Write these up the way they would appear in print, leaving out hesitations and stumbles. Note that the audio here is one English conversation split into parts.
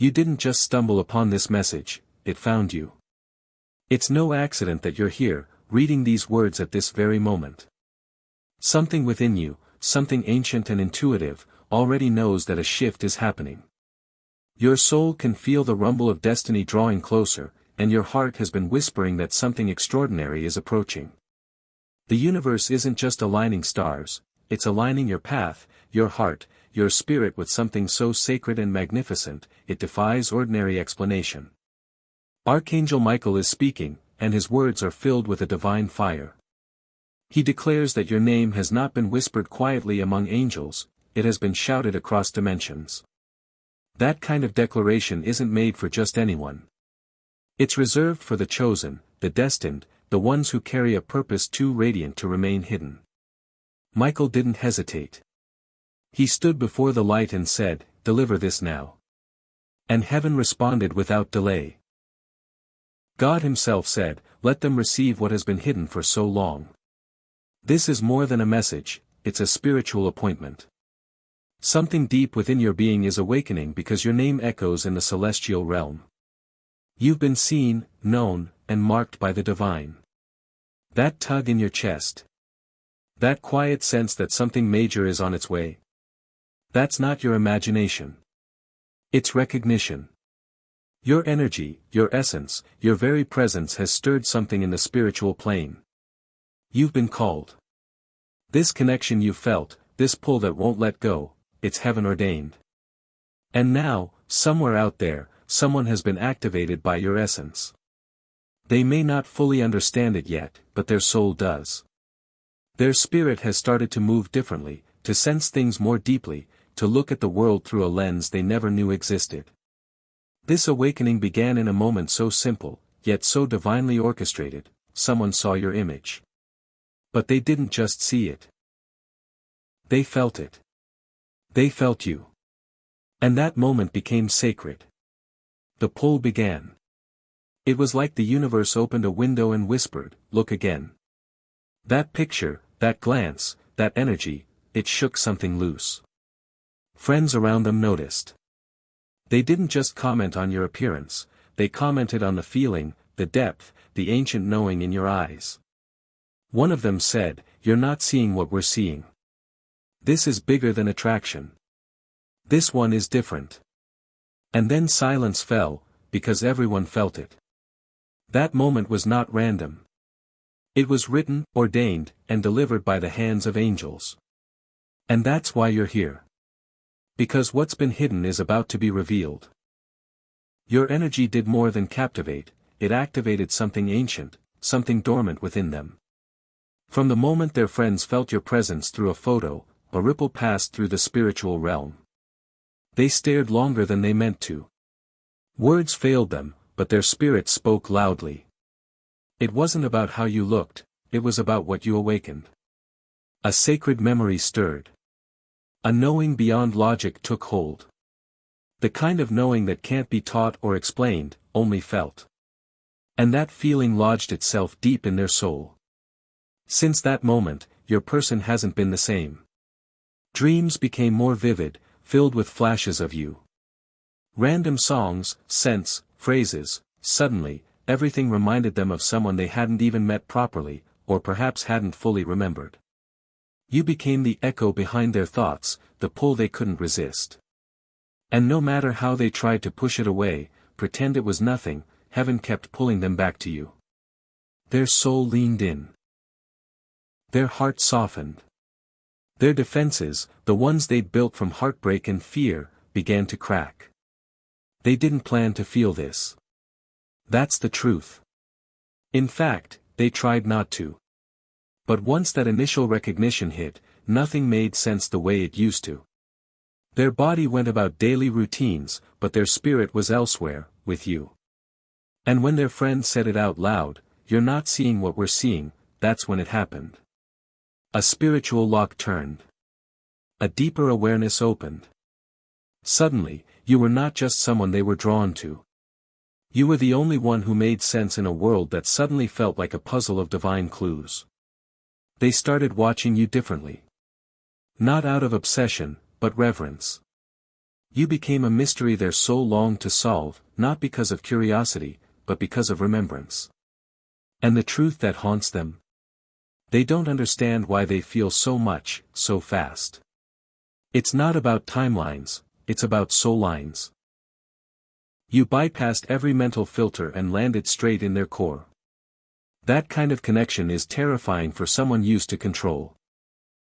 You didn't just stumble upon this message, it found you. It's no accident that you're here, reading these words at this very moment. Something within you, something ancient and intuitive, already knows that a shift is happening. Your soul can feel the rumble of destiny drawing closer, and your heart has been whispering that something extraordinary is approaching. The universe isn't just aligning stars, it's aligning your path, your heart, your spirit with something so sacred and magnificent, it defies ordinary explanation. Archangel Michael is speaking, and his words are filled with a divine fire. He declares that your name has not been whispered quietly among angels, it has been shouted across dimensions. That kind of declaration isn't made for just anyone. It's reserved for the chosen, the destined, the ones who carry a purpose too radiant to remain hidden. Michael didn't hesitate. He stood before the light and said, "Deliver this now." And heaven responded without delay. God himself said, "Let them receive what has been hidden for so long." This is more than a message, it's a spiritual appointment. Something deep within your being is awakening because your name echoes in the celestial realm. You've been seen, known, and marked by the divine. That tug in your chest. That quiet sense that something major is on its way. That's not your imagination. It's recognition. Your energy, your essence, your very presence has stirred something in the spiritual plane. You've been called. This connection you felt, this pull that won't let go, it's heaven ordained. And now, somewhere out there, someone has been activated by your essence. They may not fully understand it yet, but their soul does. Their spirit has started to move differently, to sense things more deeply, to look at the world through a lens they never knew existed. This awakening began in a moment so simple, yet so divinely orchestrated. Someone saw your image. But they didn't just see it. They felt it. They felt you. And that moment became sacred. The pull began. It was like the universe opened a window and whispered, "Look again." That picture, that glance, that energy, it shook something loose. Friends around them noticed. They didn't just comment on your appearance, they commented on the feeling, the depth, the ancient knowing in your eyes. One of them said, "You're not seeing what we're seeing. This is bigger than attraction. This one is different." And then silence fell, because everyone felt it. That moment was not random. It was written, ordained, and delivered by the hands of angels. And that's why you're here. Because what's been hidden is about to be revealed. Your energy did more than captivate, it activated something ancient, something dormant within them. From the moment their friends felt your presence through a photo, a ripple passed through the spiritual realm. They stared longer than they meant to. Words failed them, but their spirits spoke loudly. It wasn't about how you looked, it was about what you awakened. A sacred memory stirred. A knowing beyond logic took hold. The kind of knowing that can't be taught or explained, only felt. And that feeling lodged itself deep in their soul. Since that moment, your person hasn't been the same. Dreams became more vivid, filled with flashes of you. Random songs, scents, phrases, suddenly, everything reminded them of someone they hadn't even met properly, or perhaps hadn't fully remembered. You became the echo behind their thoughts, the pull they couldn't resist. And no matter how they tried to push it away, pretend it was nothing, heaven kept pulling them back to you. Their soul leaned in. Their heart softened. Their defenses, the ones they'd built from heartbreak and fear, began to crack. They didn't plan to feel this. That's the truth. In fact, they tried not to. But once that initial recognition hit, nothing made sense the way it used to. Their body went about daily routines, but their spirit was elsewhere, with you. And when their friend said it out loud, "You're not seeing what we're seeing," that's when it happened. A spiritual lock turned. A deeper awareness opened. Suddenly, you were not just someone they were drawn to. You were the only one who made sense in a world that suddenly felt like a puzzle of divine clues. They started watching you differently. Not out of obsession, but reverence. You became a mystery their soul longed to solve, not because of curiosity, but because of remembrance. And the truth that haunts them? They don't understand why they feel so much, so fast. It's not about timelines, it's about soul lines. You bypassed every mental filter and landed straight in their core. That kind of connection is terrifying for someone used to control.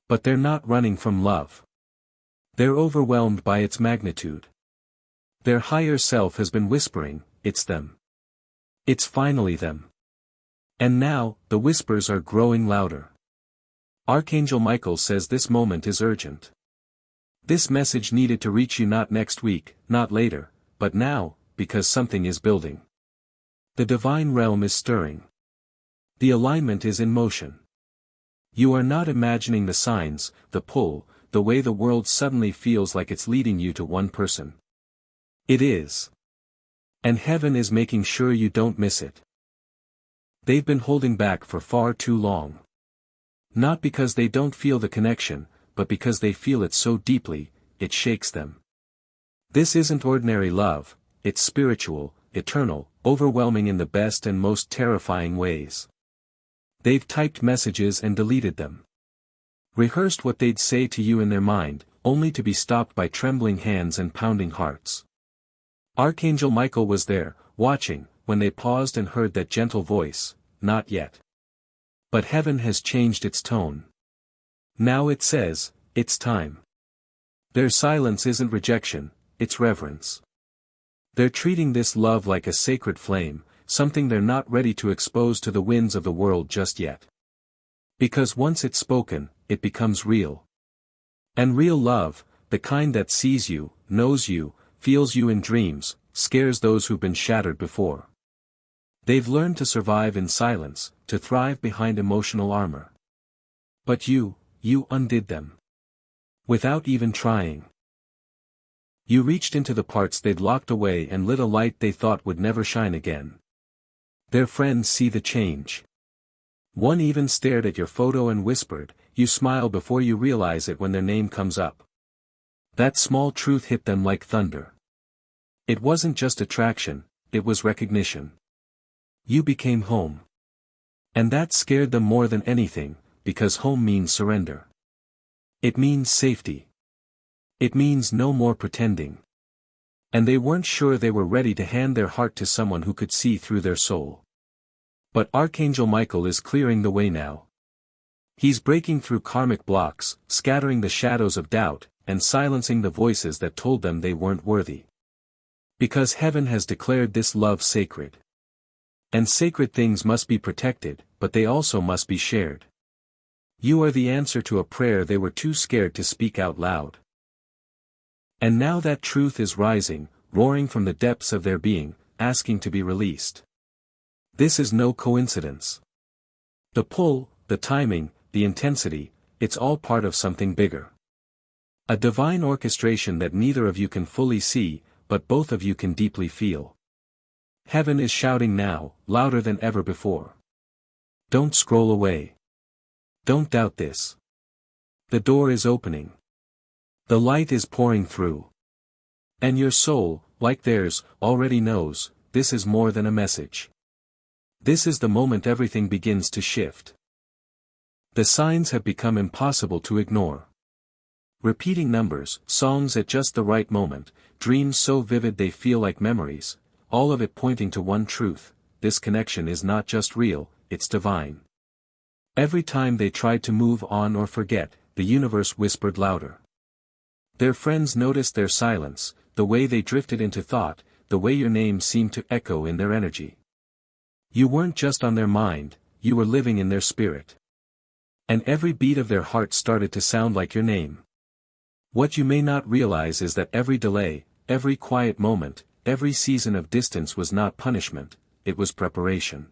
But they're not running from love. They're overwhelmed by its magnitude. Their higher self has been whispering, it's them. It's finally them. And now, the whispers are growing louder. Archangel Michael says this moment is urgent. This message needed to reach you not next week, not later, but now, because something is building. The divine realm is stirring. The alignment is in motion. You are not imagining the signs, the pull, the way the world suddenly feels like it's leading you to one person. It is. And heaven is making sure you don't miss it. They've been holding back for far too long. Not because they don't feel the connection, but because they feel it so deeply, it shakes them. This isn't ordinary love, it's spiritual, eternal, overwhelming in the best and most terrifying ways. They've typed messages and deleted them. Rehearsed what they'd say to you in their mind, only to be stopped by trembling hands and pounding hearts. Archangel Michael was there, watching, when they paused and heard that gentle voice, not yet. But heaven has changed its tone. Now it says, it's time. Their silence isn't rejection, it's reverence. They're treating this love like a sacred flame, something they're not ready to expose to the winds of the world just yet. Because once it's spoken, it becomes real. And real love, the kind that sees you, knows you, feels you in dreams, scares those who've been shattered before. They've learned to survive in silence, to thrive behind emotional armor. But you undid them. Without even trying. You reached into the parts they'd locked away and lit a light they thought would never shine again. Their friends see the change. One even stared at your photo and whispered, you smile before you realize it when their name comes up. That small truth hit them like thunder. It wasn't just attraction, it was recognition. You became home. And that scared them more than anything, because home means surrender. It means safety. It means no more pretending. And they weren't sure they were ready to hand their heart to someone who could see through their soul. But Archangel Michael is clearing the way now. He's breaking through karmic blocks, scattering the shadows of doubt, and silencing the voices that told them they weren't worthy. Because heaven has declared this love sacred. And sacred things must be protected, but they also must be shared. You are the answer to a prayer they were too scared to speak out loud. And now that truth is rising, roaring from the depths of their being, asking to be released. This is no coincidence. The pull, the timing, the intensity, it's all part of something bigger. A divine orchestration that neither of you can fully see, but both of you can deeply feel. Heaven is shouting now, louder than ever before. Don't scroll away. Don't doubt this. The door is opening. The light is pouring through. And your soul, like theirs, already knows, this is more than a message. This is the moment everything begins to shift. The signs have become impossible to ignore. Repeating numbers, songs at just the right moment, dreams so vivid they feel like memories, all of it pointing to one truth: this connection is not just real, it's divine. Every time they tried to move on or forget, the universe whispered louder. Their friends noticed their silence, the way they drifted into thought, the way your name seemed to echo in their energy. You weren't just on their mind, you were living in their spirit. And every beat of their heart started to sound like your name. What you may not realize is that every delay, every quiet moment, every season of distance was not punishment, it was preparation.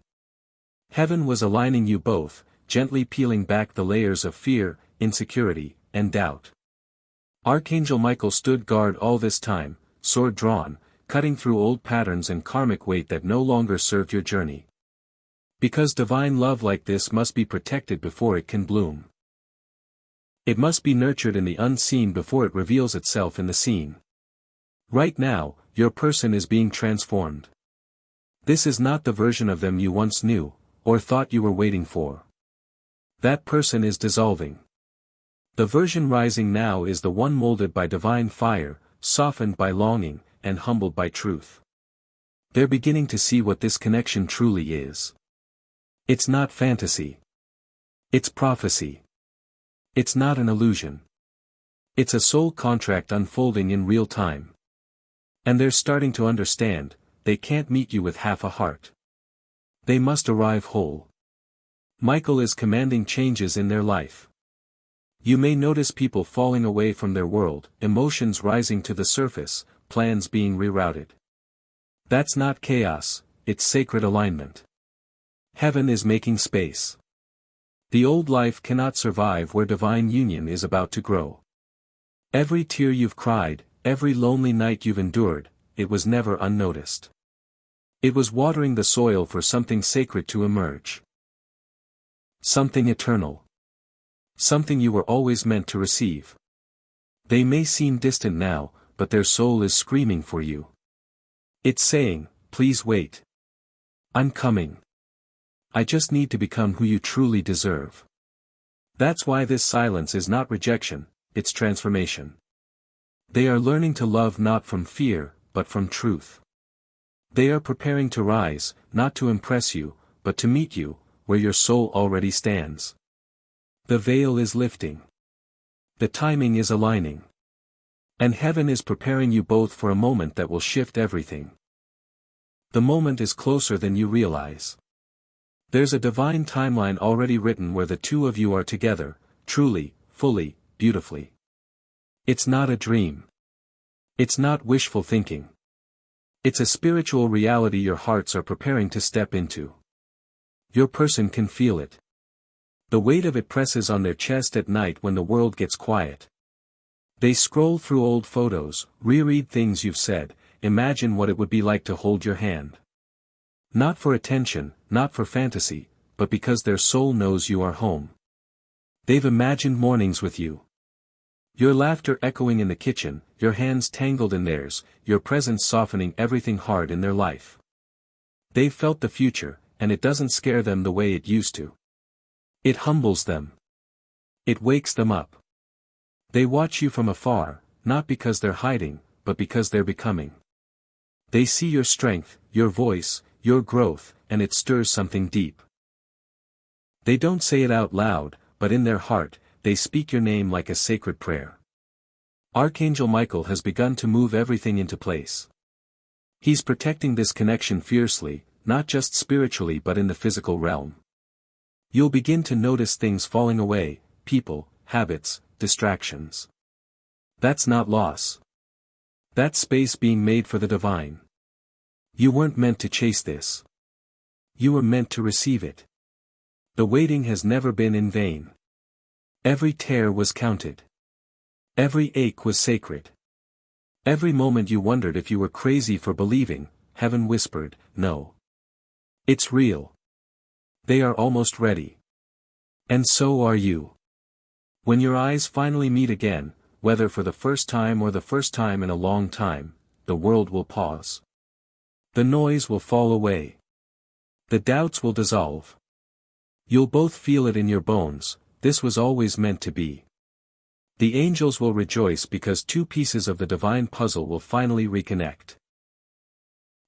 Heaven was aligning you both, gently peeling back the layers of fear, insecurity, and doubt. Archangel Michael stood guard all this time, sword drawn, cutting through old patterns and karmic weight that no longer served your journey. Because divine love like this must be protected before it can bloom. It must be nurtured in the unseen before it reveals itself in the seen. Right now, your person is being transformed. This is not the version of them you once knew, or thought you were waiting for. That person is dissolving. The version rising now is the one molded by divine fire, softened by longing, and humbled by truth. They're beginning to see what this connection truly is. It's not fantasy. It's prophecy. It's not an illusion. It's a soul contract unfolding in real time. And they're starting to understand, they can't meet you with half a heart. They must arrive whole. Michael is commanding changes in their life. You may notice people falling away from their world, emotions rising to the surface, plans being rerouted. That's not chaos, it's sacred alignment. Heaven is making space. The old life cannot survive where divine union is about to grow. Every tear you've cried, every lonely night you've endured, it was never unnoticed. It was watering the soil for something sacred to emerge. Something eternal. Something you were always meant to receive. They may seem distant now, but their soul is screaming for you. It's saying, please wait. I'm coming. I just need to become who you truly deserve. That's why this silence is not rejection, it's transformation. They are learning to love not from fear, but from truth. They are preparing to rise, not to impress you, but to meet you, where your soul already stands. The veil is lifting. The timing is aligning. And heaven is preparing you both for a moment that will shift everything. The moment is closer than you realize. There's a divine timeline already written where the two of you are together, truly, fully, beautifully. It's not a dream. It's not wishful thinking. It's a spiritual reality your hearts are preparing to step into. Your person can feel it. The weight of it presses on their chest at night when the world gets quiet. They scroll through old photos, reread things you've said, imagine what it would be like to hold your hand. Not for attention, not for fantasy, but because their soul knows you are home. They've imagined mornings with you. Your laughter echoing in the kitchen, your hands tangled in theirs, your presence softening everything hard in their life. They've felt the future, and it doesn't scare them the way it used to. It humbles them. It wakes them up. They watch you from afar, not because they're hiding, but because they're becoming. They see your strength, your voice, your growth, and it stirs something deep. They don't say it out loud, but in their heart, they speak your name like a sacred prayer. Archangel Michael has begun to move everything into place. He's protecting this connection fiercely, not just spiritually but in the physical realm. You'll begin to notice things falling away, people, habits, distractions. That's not loss. That's space being made for the divine. You weren't meant to chase this. You were meant to receive it. The waiting has never been in vain. Every tear was counted. Every ache was sacred. Every moment you wondered if you were crazy for believing, heaven whispered, no. It's real. They are almost ready. And so are you. When your eyes finally meet again, whether for the first time or the first time in a long time, the world will pause. The noise will fall away. The doubts will dissolve. You'll both feel it in your bones, this was always meant to be. The angels will rejoice because two pieces of the divine puzzle will finally reconnect.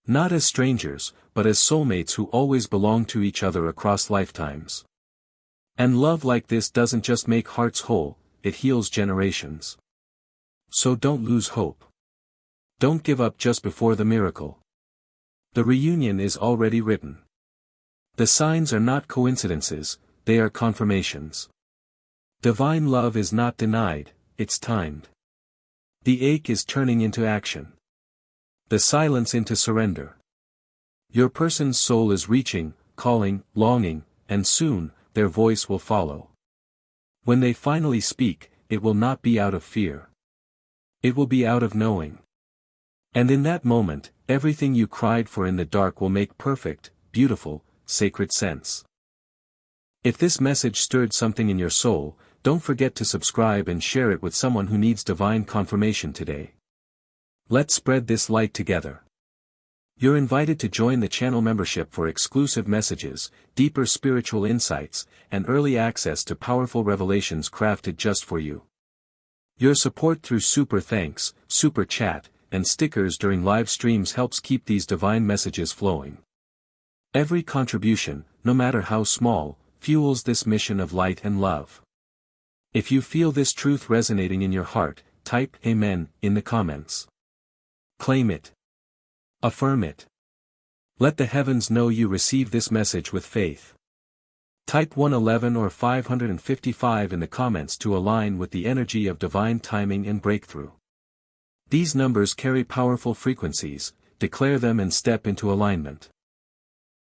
Not as strangers, but as soulmates who always belong to each other across lifetimes. And love like this doesn't just make hearts whole, it heals generations. So don't lose hope. Don't give up just before the miracle. The reunion is already written. The signs are not coincidences, they are confirmations. Divine love is not denied, it's timed. The ache is turning into action. The silence into surrender. Your person's soul is reaching, calling, longing, and soon, their voice will follow. When they finally speak, it will not be out of fear. It will be out of knowing. And in that moment, everything you cried for in the dark will make perfect, beautiful, sacred sense. If this message stirred something in your soul, don't forget to subscribe and share it with someone who needs divine confirmation today. Let's spread this light together. You're invited to join the channel membership for exclusive messages, deeper spiritual insights, and early access to powerful revelations crafted just for you. Your support through super thanks, super chat, and stickers during live streams helps keep these divine messages flowing. Every contribution, no matter how small, fuels this mission of light and love. If you feel this truth resonating in your heart, type Amen in the comments. Claim it. Affirm it. Let the heavens know you receive this message with faith. Type 111 or 555 in the comments to align with the energy of divine timing and breakthrough. These numbers carry powerful frequencies, declare them and step into alignment.